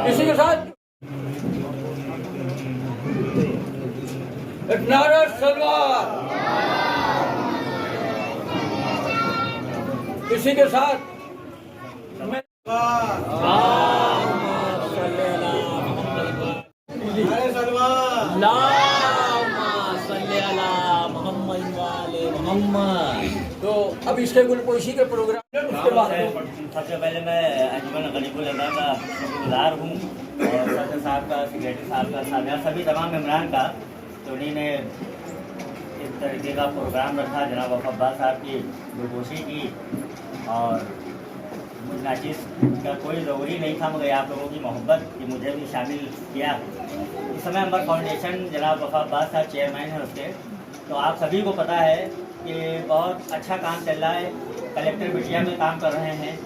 इसी के साथ एक नारा सलवार, इसी के साथ तो अब इसके गुलपोशी के प्रोग्राम उसके बाद सबसे पहले मैं अंजुमन गरीबुल अदा का शुक्रगुजार हूँ और सदर साहब का, सेक्रेटरी साहब का, साथिया सभी तमाम मेम्बरान का, तो उन्हीं ने इस तरीके का प्रोग्राम रखा। जनाब वफ़ा अब्बास साहब की गुलपोशी की और मुझ नाचिस का कोई ज़रूरी नहीं था, मगर आप लोगों की मोहब्बत कि मुझे भी शामिल किया। इस समय अंबर फाउंडेशन जनाब वफ़ा अब्बास साहब चेयरमैन हैं उसके, तो आप सभी को पता है कि बहुत अच्छा काम चल रहा है। कलेक्टर बिटिया में काम कर रहे हैं,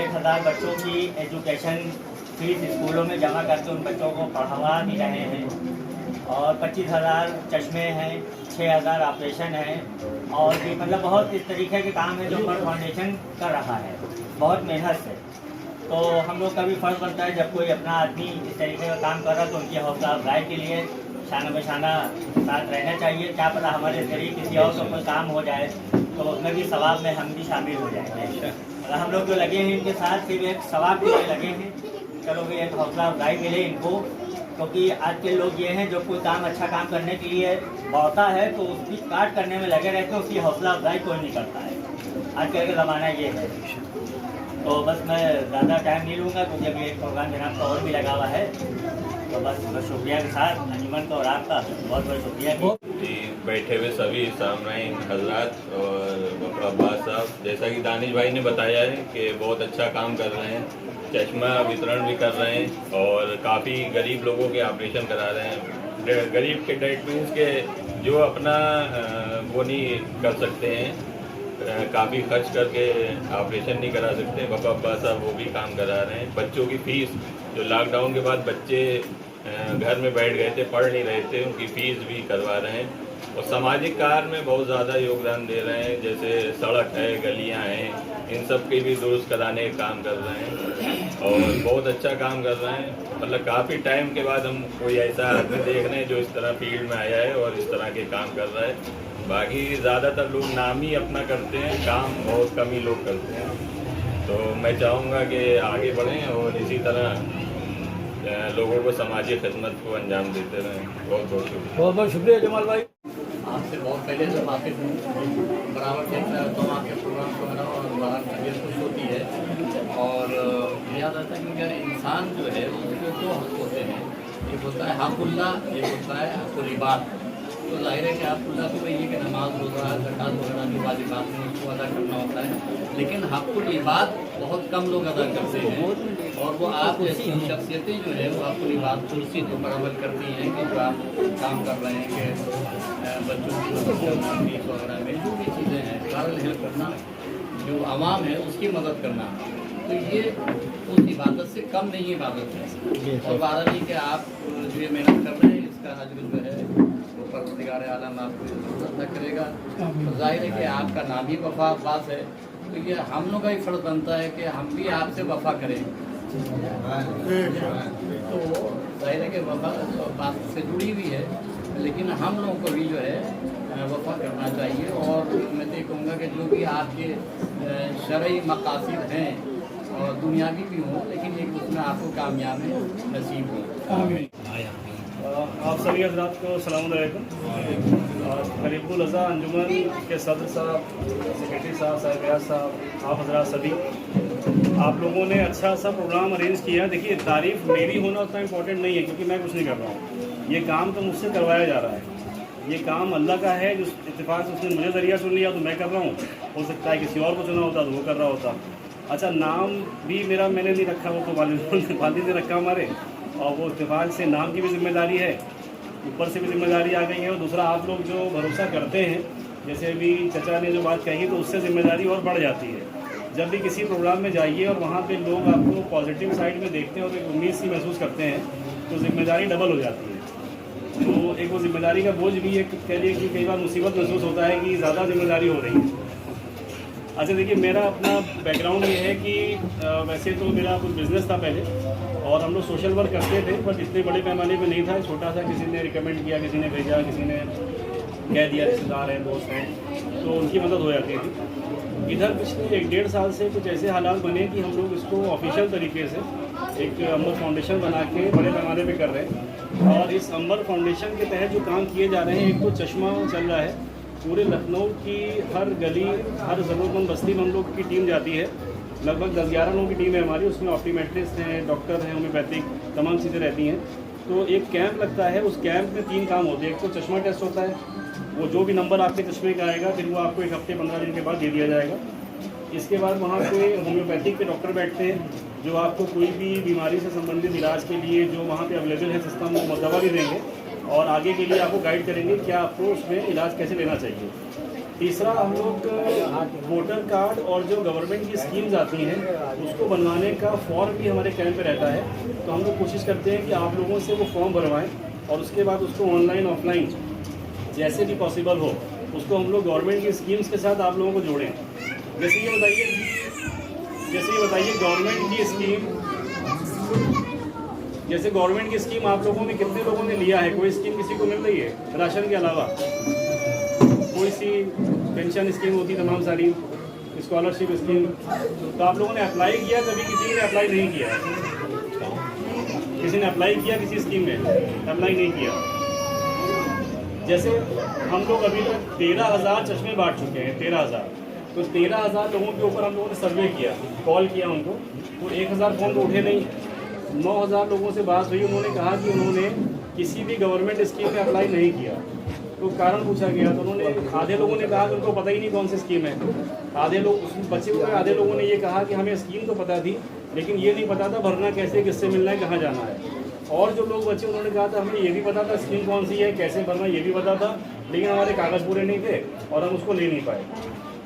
1000 बच्चों की एजुकेशन फीस स्कूलों में जमा करके उन बच्चों को पढ़वा भी रहे हैं और 25,000 चश्मे हैं, 6,000 ऑपरेशन हैं और भी मतलब बहुत इस तरीके के काम है जो अंबर फाउंडेशन कर रहा है बहुत मेहनत से। तो हम लोग का भी फ़र्ज बनता है जब कोई अपना आदमी इस तरीके का काम कर रहा है तो उनकी हौसला अफजाई के लिए शाना बशाना साथ रहना चाहिए। क्या पता हमारे ज़रिए किसी और को कोई काम हो जाए तो उसमें भी सवाब में हम भी शामिल हो जाएंगे। और हम लोग जो लगे हैं इनके साथ सिर्फ एक सवाब के लिए लगे हैं, चलो भी एक हौसला अफजाई मिले इनको, क्योंकि आज के लोग ये हैं जो कोई काम अच्छा काम करने के लिए बढ़ता है तो उसकी काट करने में लगे रहते हैं, उसकी हौसला अफजाई कोई नहीं करता है। आजकल का ज़माना ये है। तो बस मैं ज़्यादा टाइम नहीं लूँगा क्योंकि अभी एक प्रोग्राम जनाब का और भी लगा हुआ है, तो बस शुक्रिया के साथ अंजुमन को और आपका बहुत बहुत शुक्रिया। जी, बैठे हुए सभी सामईन हजरात और वफ़ा अब्बास साहब, जैसा कि दानिश भाई ने बताया है कि बहुत अच्छा काम कर रहे हैं, चश्मा वितरण भी कर रहे हैं और काफ़ी गरीब लोगों के ऑपरेशन करा रहे हैं। गरीब के डेट मीन्स के जो अपना वो नहीं कर सकते हैं, काफ़ी खर्च करके ऑपरेशन नहीं करा सकते, वफ़ा अब्बास साहब वो भी काम करा रहे हैं। बच्चों की फ़ीस जो लॉकडाउन के बाद बच्चे घर में बैठ गए थे, पढ़ नहीं रहे थे, उनकी फ़ीस भी करवा रहे हैं और सामाजिक कार्य में बहुत ज़्यादा योगदान दे रहे हैं। जैसे सड़क है, गलियां हैं, इन सब के भी दुरुस्त कराने का काम कर रहे हैं और बहुत अच्छा काम कर रहे हैं। मतलब काफ़ी टाइम के बाद हम कोई ऐसा आदमी देख रहे हैं जो इस तरह फील्ड में आया है और इस तरह के काम कर रहा है। बाकी ज़्यादातर लोग नाम ही अपना करते हैं, काम बहुत कम ही लोग करते हैं। तो मैं चाहूँगा कि आगे बढ़ें और इसी तरह लोगों को समाजी खिदमत को अंजाम देते रहें। बहुत बहुत शुक्रिया। बहुत बहुत शुक्रिया जमाल भाई। आपसे बहुत पहले से वाकिफ हूँ, बराबर देखता रहता हूँ आपके प्रोग्राम वगैरह और बड़ा तबीयत खुश होती है। और याद आता है कि इंसान जो है उसके 2 हक़ होते हैं, एक होता है हक़ुल्लाह, एक होता है हक़ुल इबाद। तो जाहिर है कि हक़ुल्लाह तो वही है कि नमाज रोज़ा ज़कात वगैरह जो वाजिबात हैं उसको अदा करना होता है, लेकिन हक़ुल इबाद बहुत कम लोग अदा करते हैं। और वो आप जैसी शख्सियतें जो है वो हक़ुल इबाद को उसी के पर अमल करती हैं कि जो आप काम कर रहे हैं कि बच्चों की मदद करना, फीस वगैरह में जो भी चीज़ें हैं, कारल हेल्प करना, जो आवाम है उसकी मदद करना, तो ये उस इबादत से कम नहीं इबादत है। और बहरहाल कि आप जो ये मेहनत कर रहे हैं इसका अजर जो है वो परवरदिगार आलम आपको अदा करेगा। तो जाहिर है कि आपका नाम ही वफ़ा अब्बास है, तो ये हम लोग का ही फ़र्ज़ बनता है कि हम भी आपसे वफ़ा करें। तो जाहिर है कि वफ़ा बात से जुड़ी हुई है, लेकिन हम लोगों को भी जो है वफ़ा करना चाहिए। और मैं तो ये कहूँगा कि जो भी आपके शरई मकासद हैं और दुनियावी भी हों, लेकिन एक उसमें आपको कामयाबी नसीब हो। आप सभी हज़रात को अस्सलाम वालेकुम। गरीबुल अज़ा अंजुमन के सदर साहब, सेक्रेटरी साहब, साहिब साहब, आप हज़रात सभी, आप लोगों ने अच्छा सा प्रोग्राम अरेंज किया। देखिए, तारीफ़ मेरी होना उतना इम्पोर्टेंट नहीं है क्योंकि मैं कुछ नहीं कर रहा हूँ, ये काम तो मुझसे करवाया जा रहा है। ये काम अल्लाह का है, जो इत्तेफाक से उसने मुझे ज़रिया चुन लिया तो मैं कर रहा हूँ। हो सकता है किसी और को चुना होता तो वो कर रहा होता। अच्छा, नाम भी मेरा मैंने नहीं रखा, वो तो वालिद ने रखा हमारे, और वो इत्तेफाक से नाम की भी जिम्मेदारी है, ऊपर से भी जिम्मेदारी आ गई है। और दूसरा, आप लोग जो भरोसा करते हैं, जैसे अभी चचा ने जो बात कही, तो उससे जिम्मेदारी और बढ़ जाती है। जब भी किसी प्रोग्राम में जाइए और वहाँ पे लोग आपको पॉजिटिव साइड में देखते हैं और एक उम्मीद सी महसूस करते हैं, तो जिम्मेदारी डबल हो जाती है। तो एक वो जिम्मेदारी का बोझ भी है, कह लिए कि कई बार मुसीबत महसूस होता है कि ज़्यादा जिम्मेदारी हो रही है। अच्छा देखिए, मेरा अपना बैकग्राउंड ये है कि वैसे तो मेरा कुछ बिज़नेस था पहले और हम लोग सोशल वर्क करते थे, बट इतने बड़े पैमाने पे नहीं था, छोटा सा किसी ने रिकमेंड किया, किसी ने भेजा, किसी ने कह दिया, रिश्तेदार हैं, दोस्त हैं, तो उनकी मदद हो जाती थी। इधर पिछले 1-1.5 साल से कुछ ऐसे हालात बने कि हम लोग इसको ऑफिशियल तरीके से एक अंबर फाउंडेशन बना के बड़े पैमाने पे कर रहे हैं। और इस अंबर फाउंडेशन के तहत जो काम किए जा रहे हैं, एक तो चश्मा चल रहा है, पूरे लखनऊ की हर गली, हर ज़रूरतमंद बस्ती में हम लोग की टीम जाती है। लगभग 10-11 लोगों की टीम है हमारी, उसमें ऑप्टिमेट्रिस्ट हैं, डॉक्टर हैं, होम्योपैथिक तमाम चीज़ें रहती हैं। तो एक कैंप लगता है, उस कैंप में 3 काम होते हैं। एक तो चश्मा टेस्ट होता है, वो जो भी नंबर आपके चश्मे का आएगा फिर वो आपको 1 हफ्ते 15 दिन के बाद दे दिया जाएगा। इसके बाद वहाँ पे होम्योपैथिक के डॉक्टर बैठते हैं जो आपको कोई भी बीमारी से संबंधित इलाज के लिए जो वहाँ पे अवेलेबल है सिस्टम, वो दवा भी देंगे और आगे के लिए आपको गाइड करेंगे क्या आपको उसमें इलाज कैसे लेना चाहिए। तीसरा, हम लोग वोटर कार्ड और जो गवर्नमेंट की स्कीम्स आती हैं उसको बनवाने का फॉर्म भी हमारे कैंप पे रहता है। तो हम लोग कोशिश करते हैं कि आप लोगों से वो फॉर्म भरवाएं और उसके बाद उसको ऑनलाइन ऑफलाइन जैसे भी पॉसिबल हो उसको हम लोग गवर्नमेंट की स्कीम्स के साथ आप लोगों को जोड़ें। जैसे ये बताइए गवर्नमेंट की स्कीम, जैसे गवर्नमेंट की स्कीम आप लोगों ने कितने लोगों ने लिया है? कोई स्कीम किसी को मिल रही है राशन के अलावा? कोई सी पेंशन स्कीम होती तमाम सारी, स्कॉलरशिप स्कीम, तो आप लोगों ने अप्लाई किया? कभी किसी ने अप्लाई नहीं किया? किसी ने अप्लाई किया किसी स्कीम में? अप्लाई नहीं किया। जैसे हम लोग अभी तक 13,000 चश्मे बांट चुके हैं, 13,000। तो 13,000 लोगों के ऊपर हम लोगों ने सर्वे किया, कॉल किया उनको, तो 1,000 फ़ोन तो उठे नहीं। 9,000 लोगों से बात हुई, उन्होंने कहा कि उन्होंने किसी भी गवर्नमेंट स्कीम में अप्लाई नहीं किया। तो कारण पूछा गया तो उन्होंने, आधे लोगों ने कहा कि उनको पता ही नहीं कौन सी स्कीम है, आधे लोग बचे हुए आधे लोगों ने ये कहा कि हमें स्कीम तो पता थी लेकिन ये नहीं पता था भरना कैसे, किससे मिलना है, कहाँ जाना है। और जो लोग बचे उन्होंने कहा था हमें ये भी पता था स्कीम कौन सी है, कैसे भरना ये भी पता था, लेकिन हमारे कागज़ पूरे नहीं थे और हम उसको ले नहीं पाए।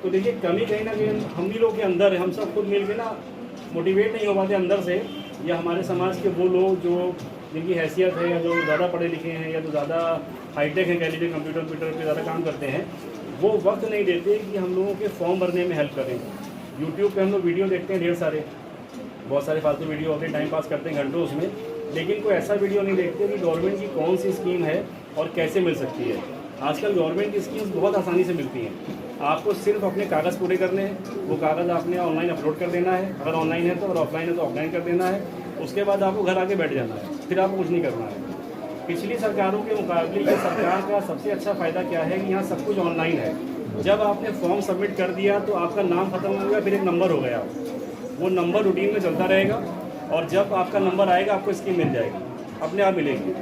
तो देखिए, कमी कहीं ना कहीं हम ही लोग के अंदर है। हम सब खुद मिल के ना मोटिवेट नहीं हो पाते अंदर से, या हमारे समाज के वो लोग जो जिनकी हैसियत है या जो ज़्यादा पढ़े लिखे हैं या जो ज़्यादा हाईटेक है, कह लीजिए कंप्यूटर पे ज़्यादा काम करते हैं, वो वक्त नहीं देते कि हम लोगों के फॉर्म भरने में हेल्प करें। यूट्यूब पे हम लोग वीडियो देखते हैं ढेर सारे, बहुत सारे फालतू वीडियो होते हैं, टाइम पास करते हैं घंटों उसमें, लेकिन कोई ऐसा वीडियो नहीं देखते कि गवर्नमेंट की कौन सी स्कीम है और कैसे मिल सकती है। आजकल गवर्नमेंट की स्कीम्स बहुत आसानी से मिलती हैं, आपको सिर्फ अपने कागज़ पूरे करने हैं, वो कागज़ आपने ऑनलाइन अपलोड कर देना है, अगर ऑनलाइन है तो, और ऑफलाइन है तो ऑफलाइन कर देना है। उसके बाद आपको घर आके बैठ जाना है, फिर आपको कुछ नहीं करना है। पिछली सरकारों के मुकाबले ये सरकार का सबसे अच्छा फ़ायदा क्या है कि यहाँ सब कुछ ऑनलाइन है। जब आपने फॉर्म सबमिट कर दिया तो आपका नाम खत्म हो गया, फिर एक नंबर हो गया, वो नंबर रूटीन में चलता रहेगा और जब आपका नंबर आएगा आपको स्कीम मिल जाएगी, अपने आप मिलेगी।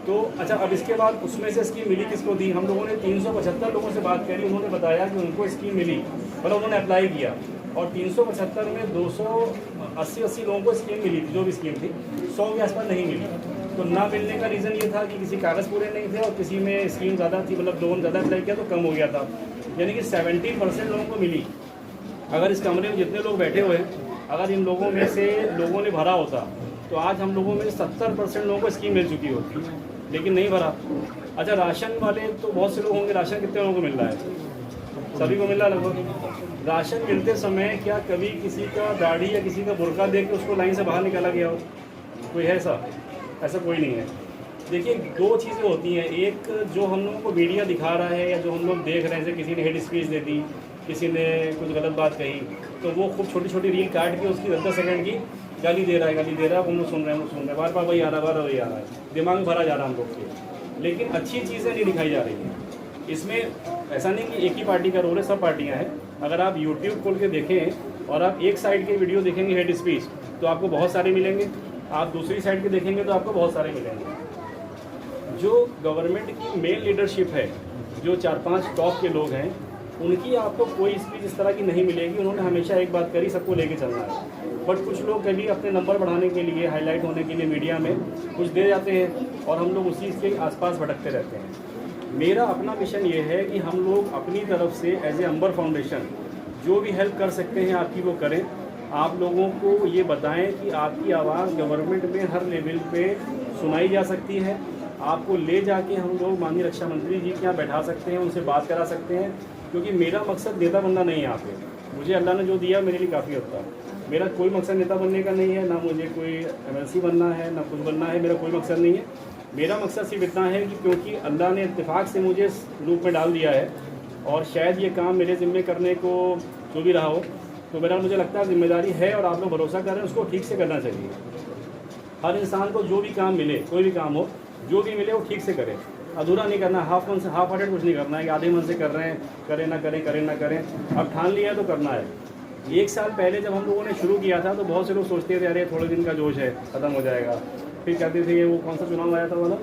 तो अच्छा, अब इसके बाद उसमें से स्कीम मिली किसको दी? हम लोगों ने 375 लोगों से बात करी, उन्होंने बताया कि उनको स्कीम मिली, मतलब उन्होंने अप्लाई किया और 375 में 280 लोगों को स्कीम मिली थी, जो भी स्कीम थी। 100 के आसपास नहीं मिली। तो ना मिलने का रीज़न ये था कि किसी कागज़ पूरे नहीं थे और किसी में स्कीम ज़्यादा थी, मतलब लोन ज़्यादा अप्लाई किया तो कम हो गया था। यानी कि 70% लोगों को मिली। अगर इस कमरे में जितने लोग बैठे हुए हैं, अगर इन लोगों में से लोगों ने भरा होता तो आज हम लोगों में 70% लोगों को स्कीम मिल चुकी होती, लेकिन नहीं भरा। अच्छा, राशन वाले तो बहुत से लोग होंगे, राशन कितने लोगों को मिल रहा है? सभी को मिल रहा है लगभग। राशन मिलते समय क्या कभी किसी का दाढ़ी या किसी का बुर्का देख के उसको लाइन से बाहर निकाला गया हो? कोई है ऐसा? ऐसा कोई नहीं है। देखिए, 2 चीज़ें होती हैं, एक जो हम लोगों को मीडिया दिखा रहा है या जो हम लोग देख रहे हैं, जैसे किसी ने हेड स्पीच दे दी, किसी ने कुछ गलत बात कही, तो वो खूब छोटी छोटी रील काट के उसकी 10-10 सेकंड की गाली दे रहा है, हम लोग सुन रहे हैं, बार बार वही आ रहा है, बार वही आ रहा है, दिमाग में भरा जा रहा है हम लोग के। लेकिन अच्छी चीज़ें नहीं दिखाई जा रही हैं। इसमें ऐसा नहीं कि एक ही पार्टी का रोल है, सब पार्टियाँ हैं। अगर आप यूट्यूब खोल के देखें और आप एक साइड के वीडियो देखेंगे हेड स्पीच, तो आपको बहुत सारे मिलेंगे, आप दूसरी साइड के देखेंगे तो आपको बहुत सारे मिलेंगे। जो गवर्नमेंट की मेन लीडरशिप है, जो 4-5 टॉप के लोग हैं, उनकी आपको कोई स्पीच इस तरह की नहीं मिलेगी। उन्होंने हमेशा एक बात करी, सबको लेके चलना है। बट कुछ लोग कभी अपने नंबर बढ़ाने के लिए, हाईलाइट होने के लिए मीडिया में कुछ दे जाते हैं और हम लोग उसी के आसपास भटकते रहते हैं। मेरा अपना मिशन ये है कि हम लोग अपनी तरफ से एज ए अंबर फाउंडेशन जो भी हेल्प कर सकते हैं आपकी वो करें। आप लोगों को ये बताएं कि आपकी आवाज़ गवर्नमेंट में हर लेवल पे सुनाई जा सकती है। आपको ले जाके हम लोग माननीय रक्षा मंत्री जी के यहाँ बैठा सकते हैं, उनसे बात करा सकते हैं, क्योंकि मेरा मकसद नेता बनना नहीं है यहाँ पे। मुझे अल्लाह ने जो दिया मेरे लिए काफ़ी होता है। मेरा कोई मकसद नेता बनने का नहीं है, ना मुझे कोई MLC बनना है, ना कुछ बनना है, मेरा कोई मकसद नहीं है। मेरा मकसद सिर्फ इतना है कि क्योंकि अल्लाह ने इत्तेफाक से मुझे इस रूप में डाल दिया है और शायद ये काम मेरे ज़िम्मे करने को जो भी रहा हो, तो मेरा मुझे लगता है जिम्मेदारी है और आप लोग भरोसा कर रहे हैं, उसको ठीक से करना चाहिए। हर इंसान को जो भी काम मिले, कोई भी काम हो, जो भी मिले वो ठीक से करे, अधूरा नहीं करना, हाफ हार्टेड कुछ नहीं करना है कि आधे मन से कर रहे हैं, करें ना करें, करें ना करें। अब ठान लिया तो करना है। 1 साल पहले जब हम लोगों ने शुरू किया था तो बहुत से लोग सोचते थे अरे थोड़े दिन का जोश है, ख़त्म हो जाएगा। फिर कहते थे वो कौन सा चुनाव आया था वाला,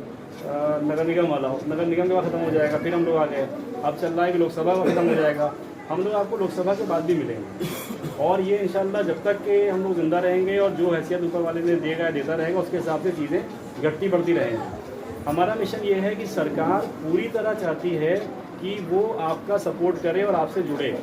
नगर निगम वाला, नगर निगम के बाद ख़त्म हो जाएगा। फिर हम लोग आ गए, अब चल रहा है कि लोकसभा का ख़त्म हो जाएगा। हम लोग आपको लोकसभा के बाद भी मिलेंगे और ये इंशाल्लाह जब तक कि हम लोग ज़िंदा रहेंगे और जो हैसियत ऊपर वाले ने देगा देता रहेगा, उसके हिसाब से चीज़ें घटती बढ़ती रहेंगी। हमारा मिशन ये है कि सरकार पूरी तरह चाहती है कि वो आपका सपोर्ट करे और आपसे जुड़े,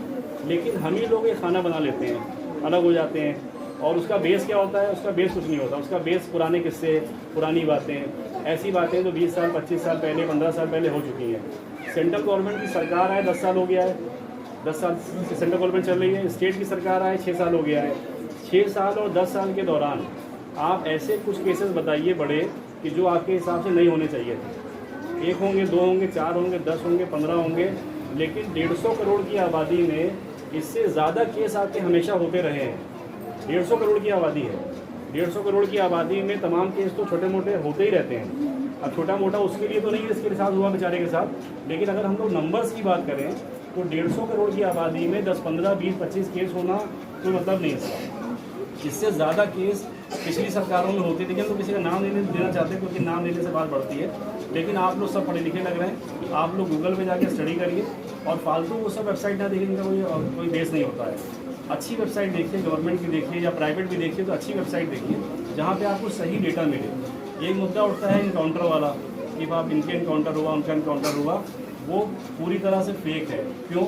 लेकिन हम ही लोग ये खाना बना लेते हैं, अलग हो जाते हैं। और उसका बेस क्या होता है? उसका बेस कुछ नहीं होता। उसका बेस पुराने किस्से, पुरानी बातें, ऐसी बातें जो 20 साल 25 साल पहले 15 साल पहले हो चुकी हैं। सेंट्रल गवर्नमेंट की सरकार आए 10 साल हो गया है, 10 साल से सेंट्रल गवर्नमेंट चल रही है। स्टेट की सरकार आए 6 साल हो गया है। 6 साल और 10 साल के दौरान आप ऐसे कुछ केसेस बताइए बड़े कि जो आपके हिसाब से नहीं होने चाहिए थे। 1 होंगे, 2 होंगे, 4 होंगे, 10 होंगे, 15 होंगे, लेकिन 150 करोड़ की आबादी में इससे ज़्यादा केस आपके हमेशा होते रहे हैं। 150 करोड़ की आबादी है, 150 करोड़ की आबादी में तमाम केस तो छोटे मोटे होते ही रहते हैं। अब छोटा मोटा उसके लिए तो नहीं जिसके साथ हुआ बेचारे के साथ, लेकिन अगर हम लोग नंबर्स की बात करें तो 150 करोड़ की आबादी में 10, 15, 20, 25 केस होना कोई मतलब नहीं है। इससे ज़्यादा केस पिछली सरकारों में होते थे, लेकिन तो किसी का नाम नहीं देना चाहते क्योंकि नाम लेने से बात बढ़ती है। लेकिन आप लोग सब पढ़े लिखे लग रहे हैं, आप लोग गूगल पे जाके स्टडी करिए और फालतू वो सब वेबसाइट ना देखने का कोई बेस नहीं होता है। अच्छी वेबसाइट देखिए, गवर्नमेंट की देखिए या प्राइवेट भी देखिए, तो अच्छी वेबसाइट देखिए जहाँ पे आपको सही डेटा मिले। एक मुद्दा उठता है इनकाउंटर वाला कि आप इनके इनकाउंटर हुआ, उनका इनकाउंटर हुआ, वो पूरी तरह से फेक है। क्यों?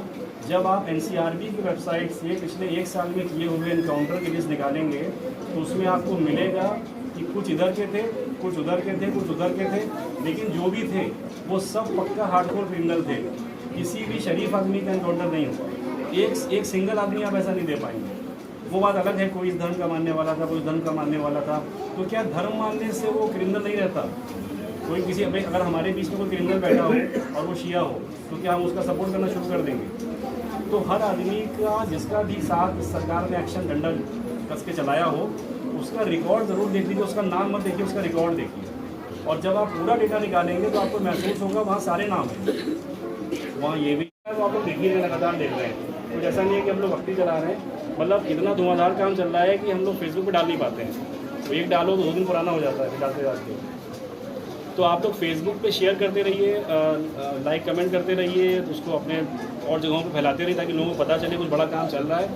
जब आप NCRB की वेबसाइट से पिछले 1 साल में किए हुए इनकाउंटर की लिस्ट निकालेंगे तो उसमें आपको मिलेगा कि कुछ इधर के थे, कुछ उधर के थे, कुछ उधर के थे, लेकिन जो भी थे वो सब पक्का हार्डकोर क्रिमिनल थे। किसी भी शरीफ आदमी का इनकाउंटर नहीं हुआ। एक सिंगल आदमी आप ऐसा नहीं दे पाएंगे। वो बात अलग है, कोई इस धर्म का मानने वाला था, कोई उस धर्म का मानने वाला था, तो क्या धर्म मानने से वो क्रिमिनल नहीं रहता? कोई किसी अगर हमारे बीच में कोई क्रिमिनल बैठा हो और वो शिया हो तो क्या हम उसका सपोर्ट करना शुरू कर देंगे? तो हर आदमी का जिसका भी साथ सरकार ने एक्शन डंडा कस के चलाया हो उसका रिकॉर्ड ज़रूर देख लीजिए, उसका नाम मत देखिए, उसका रिकॉर्ड देखिए। और जब आप पूरा डेटा निकालेंगे तो आपको महसूस होगा वहाँ सारे नाम हैं, वहाँ ये भी है, वो आप लोग देख ही लगातार देख रहे हैं। कुछ ऐसा नहीं है कि हम लोग वक्ती चला रहे हैं, मतलब इतना धुआंधार काम चल रहा है कि हम लोग फेसबुक पर डाल नहीं पाते हैं। तो एक डालो तो 2 दिन पुराना हो जाता है डालते डालते। तो आप लोग फेसबुक पे शेयर करते रहिए, लाइक कमेंट करते रहिए, उसको अपने और जगहों पे फैलाते रहिए ताकि लोगों को पता चले कुछ बड़ा काम चल रहा है।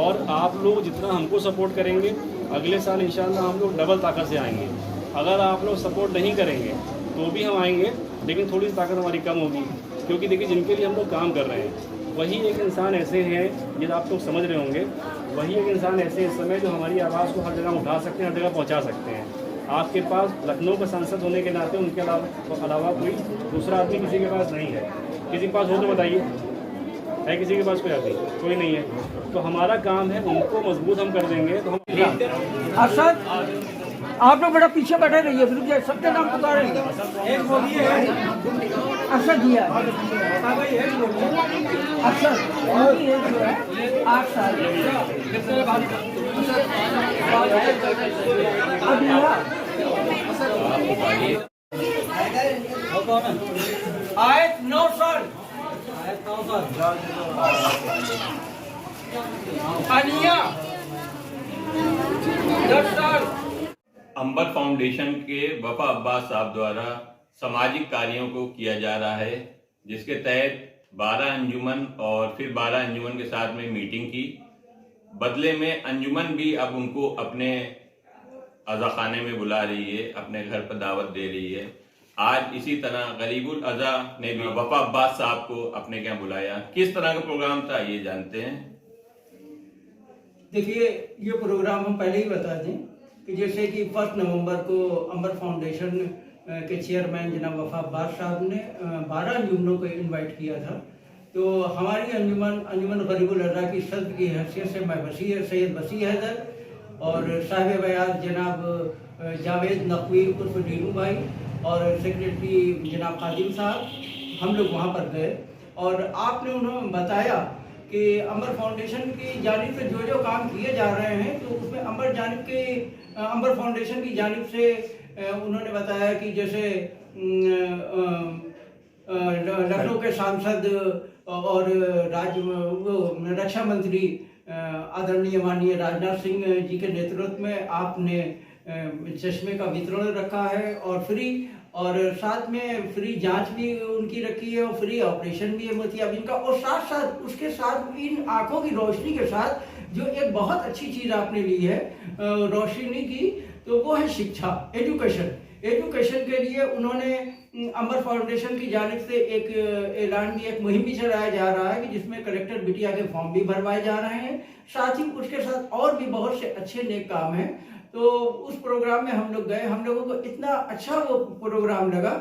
और आप लोग जितना हमको सपोर्ट करेंगे अगले साल इंशाल्लाह हम लोग डबल ताकत से आएंगे। अगर आप लोग सपोर्ट नहीं करेंगे तो भी हम आएंगे, लेकिन थोड़ी सी ताकत हमारी कम होगी, क्योंकि देखिए जिनके लिए हम लोग काम कर रहे हैं वही एक इंसान ऐसे हैं, ये आप लोग समझ रहे होंगे, वही एक इंसान ऐसे इस समय जो हमारी आवाज़ को हर जगह उठा सकते हैं, हर जगह पहुँचा सकते हैं। आपके पास लखनऊ का सांसद होने के नाते उनके अलावा कोई दूसरा आदमी किसी के पास नहीं है। किसी के पास हो तो बताइए, है किसी के पास कोई आदमी? कोई नहीं है। तो हमारा काम है उनको मजबूत हम कर देंगे तो हम। अरशद, आप लोग बड़ा पीछे बैठे रहिए, फिर सबके नाम पुकारे। एक मोदी है, अरशद जी है, अरशद मोदी है, 8 साल आए 9 साल अनिया 10 साल। अंबर फाउंडेशन के वफा अब्बास साहब द्वारा सामाजिक कार्यों को किया जा रहा है, जिसके तहत 12 अंजुमन और फिर 12 अंजुमन के साथ में मीटिंग की। बदले में अंजुमन भी अब उनको अपने अज़ाखाने में बुला रही है, अपने घर पर दावत दे रही है। आज इसी तरह गरीबुल अज़ा ने भी वफा अब्बास साहब को अपने क्या बुलाया। किस तरह का प्रोग्राम था ये जानते हैं। देखिए, ये प्रोग्राम हम पहले ही बता दें कि जैसे कि 1 नवंबर को अंबर फाउंडेशन के चेयरमैन जनाब वफा अब्बास साहब ने 12 अंजुमनों को इनवाइट किया था तो हमारी अंजुमन गरीबुल अज़ा की सदर की हैसियत से मैं सैयद वसी हैदर और साहिब बयान जनाब जावेद नकवी उर्फ डीनू भाई और सेक्रेटरी जनाब कादिम साहब, हम लोग वहाँ पर गए और आपने उन्होंने बताया कि अंबर फाउंडेशन की जानिब से जो काम किए जा रहे हैं, तो उसमें अंबर फाउंडेशन की जानिब से उन्होंने बताया कि जैसे लखनऊ के सांसद और रक्षा मंत्री आदरणीय माननीय राजनाथ सिंह जी के नेतृत्व में आपने चश्मे का वितरण रखा है और फ्री, और साथ में फ्री जांच भी उनकी रखी है और फ्री ऑपरेशन भी है मोतियाबिंद का, और साथ साथ उसके साथ इन आंखों की रोशनी के साथ जो एक बहुत अच्छी चीज़ आपने ली है रोशनी की, तो वो है शिक्षा, एजुकेशन के लिए उन्होंने अंबर फाउंडेशन की जानिब से एक ऐलान भी, एक मुहिम भी चलाया जा रहा है कि जिसमें कलेक्टर बिटिया के फॉर्म भी भरवाए जा रहे हैं, साथ ही उसके साथ और भी बहुत से अच्छे नेक काम हैं। तो उस प्रोग्राम में हम लोग गए, हम लोगों को इतना अच्छा वो प्रोग्राम लगा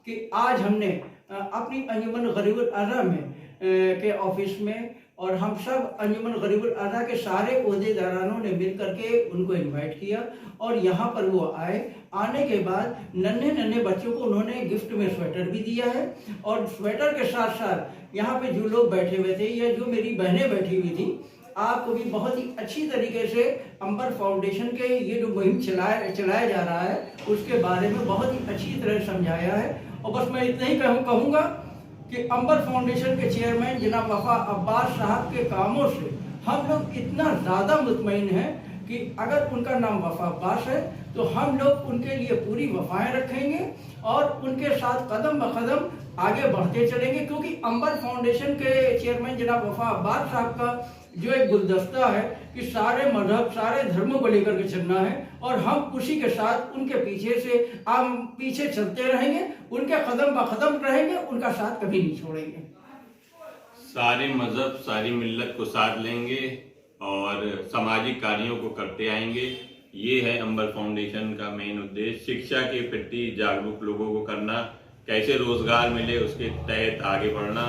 कि आज हमने अपनी अंजुमन गरीबुल अज़ा में के ऑफिस में और हम सब अंजुमन गरीबुल अज़ा के सारे ओहदेदारानों ने मिल करके उनको इनवाइट किया और यहाँ पर वो आए। आने के बाद नन्हे बच्चों को उन्होंने गिफ्ट में स्वेटर भी दिया है और स्वेटर के साथ साथ यहाँ पे जो लोग बैठे हुए थे या जो मेरी बहनें बैठी हुई थी, आपको भी बहुत ही अच्छी तरीके से अंबर फाउंडेशन के ये जो मुहिम चलाया जा रहा है उसके बारे में बहुत ही अच्छी तरह समझाया है। और बस मैं इतना ही कहूँगा कि अंबर फाउंडेशन के चेयरमैन जनाब वफा अब्बास साहब के कामों से हम लोग इतना ज़्यादा मुतमईन हैं कि अगर उनका नाम वफा अब्बास है तो हम लोग उनके लिए पूरी वफाएं रखेंगे और उनके साथ कदम ब कदम आगे बढ़ते चलेंगे, क्योंकि अंबर फाउंडेशन के चेयरमैन जनाब वफा अब्बास साहब का जो एक गुलदस्ता है कि सारे मजहब सारे धर्मों को लेकर के चलना है और हम उसी के साथ उनके पीछे से हम पीछे चलते रहेंगे, उनके कदम ब कदम रहेंगे, उनका साथ कभी नहीं छोड़ेंगे। सारे मजहब सारी मिल्लत को साथ लेंगे और सामाजिक कार्यों को करते आएंगे। ये है अंबर फाउंडेशन का मेन उद्देश्य, शिक्षा के प्रति जागरूक लोगों को करना, कैसे रोजगार मिले उसके तहत आगे बढ़ना।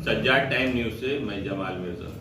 सज्जाद टाइम न्यूज़ से मैं जमाल मिर्जा।